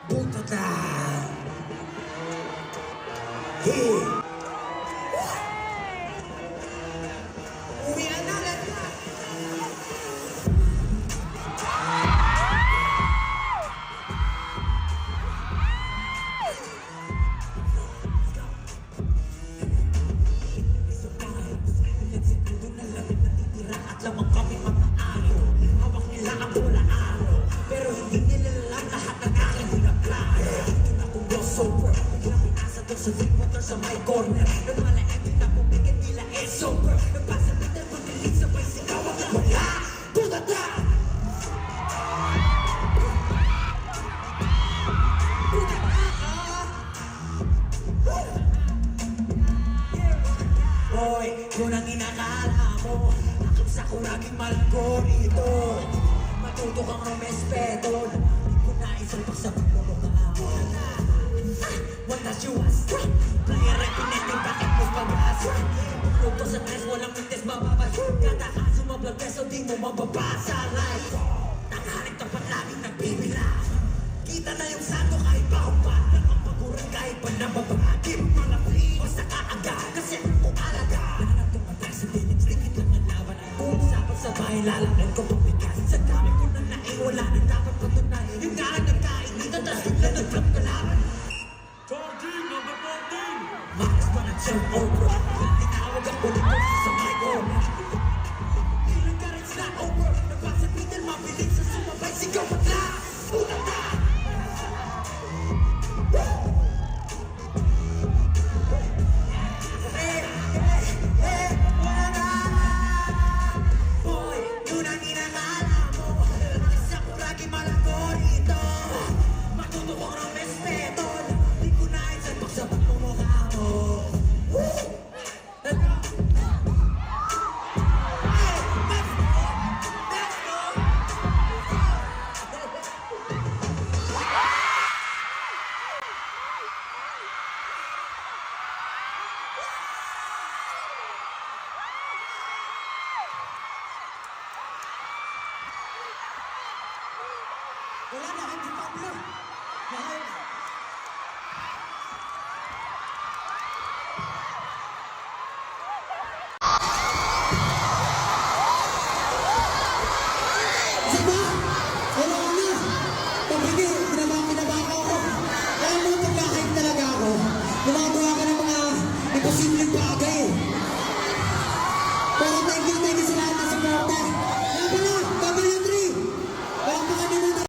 Butata! Hey! Uwian na lang na! At lamang kami mga araw. Hawak nila ang bola araw. Pero hindi nila lang lahat ng aking hinaklaro. Ito na kong go sober. Biglang pinasa doon sa drink water sa my corner. Nagmalain din na pumigit nila sober. Nagpasa bitin pagbilig sabay sigaw at wala. Butata! Hoy, kung ang inakala mo akong sakuraging malko rito, matuto kang rumespeto. Di ko naisalpak sa pagmumukha mo. What does you ask? Player reconnecting, bakit mo pag-asa? Puto sa tres, walang mintes bababa. Kada kaso mablog peso, di mo mababasa. Like, tanghaling tapat laging nagbibila. Kita na yung santo kahit pa nakapagurang kahit pa nababagim. Mga free, basta kaaga, kasi ako alaga. Nahanap ng matras sa dinig, stikit lang ang laban. Ang usapan sa bahay, lalakan ko pabigas. Sa dami ko na naiwala na dapat patunayan. Yung nga lang nagkainitan, tas bigla nag-flop kalaban. Charging number 14! Makas pa ng turnover. Tinawag ako ni Percy sa my corner. Ilang ka rin na over. Nagpasabitan, mabilis sa sumabay, sigaw at lahat. Butata! Boy, yun ang inakala mo. Isa ko lagi malako rito. Matuto kong rumespeto. Di ko na isalpak sa pagmumukha mo. Let's go! Wala na, hindi Pablo. Mahal.